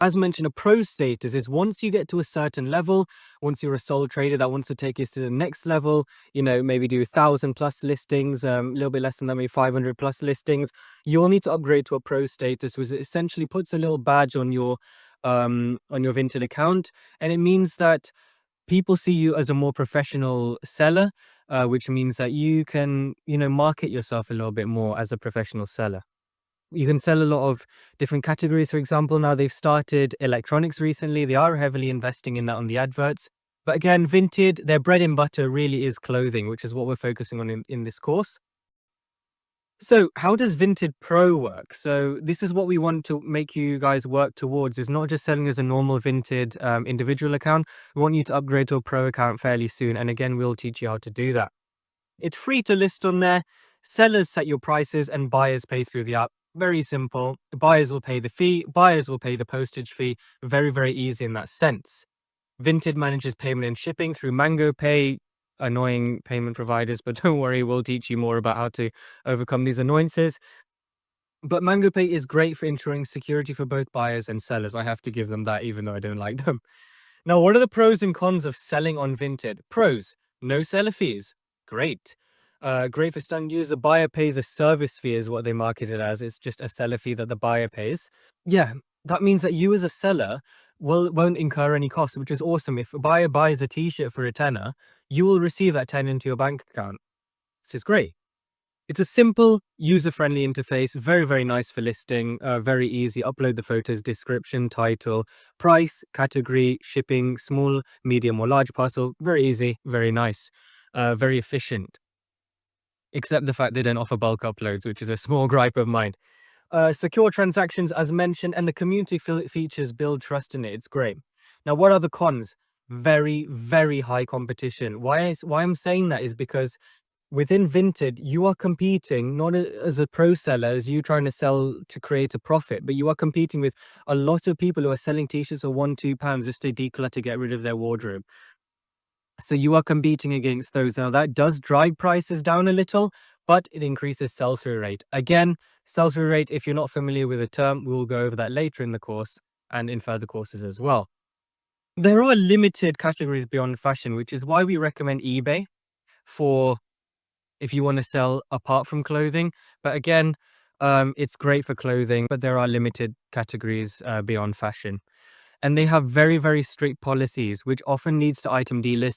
As mentioned, a pro status is once you get to a certain level, once you're a sole trader that wants to take us to the next level, maybe do 1,000 plus listings, a little bit less than that, maybe 500 plus listings, you'll need to upgrade to a pro status, which essentially puts a little badge on your Vinted account. And it means that people see you as a more professional seller, which means that you can, market yourself a little bit more as a professional seller. You can sell a lot of different categories. For example, now they've started electronics recently. They are heavily investing in that on the adverts. But again, Vinted, their bread and butter really is clothing, which is what we're focusing on in this course. So how does Vinted Pro work? So this is what we want to make you guys work towards, is not just selling as a normal Vinted individual account. We want you to upgrade to a pro account fairly soon. And again, we'll teach you how to do that. It's free to list on there. Sellers set your prices and buyers pay through the app. Very simple. The buyers will pay the fee. Buyers will pay the postage fee. Very, very easy in that sense. Vinted manages payment and shipping through Mango Pay, annoying payment providers, but don't worry, we'll teach you more about how to overcome these annoyances. But Mango Pay is great for ensuring security for both buyers and sellers. I have to give them that, even though I don't like them. Now, what are the pros and cons of selling on Vinted? Pros: no seller fees. Great. Great for starting users. The buyer pays a service fee, is what they market it as. It's just a seller fee that the buyer pays. Yeah, that means that you as a seller won't incur any costs, which is awesome. If a buyer buys a t-shirt for a tenner, you will receive that 10 into your bank account. This is great. It's a simple, user-friendly interface, very, very nice for listing, very easy. Upload the photos, description, title, price, category, shipping, small, medium, or large parcel. Very easy, very nice, very efficient. Except the fact they don't offer bulk uploads, which is a small gripe of mine. Secure transactions, as mentioned, and the community features build trust in it. It's great. Now, what are the cons? Very, very high competition. Why I'm saying that is because within Vinted, you are competing not as a pro seller, as you trying to sell to create a profit, but you are competing with a lot of people who are selling t-shirts for £1, £2 just to declutter, get rid of their wardrobe. So you are competing against those. Now that does drive prices down a little, but it increases sell-through rate. Again, sell-through rate, if you're not familiar with the term, we'll go over that later in the course and in further courses as well. There are limited categories beyond fashion, which is why we recommend eBay for if you want to sell apart from clothing. But again, it's great for clothing, but there are limited categories beyond fashion. And they have very, very strict policies, which often leads to item delisting.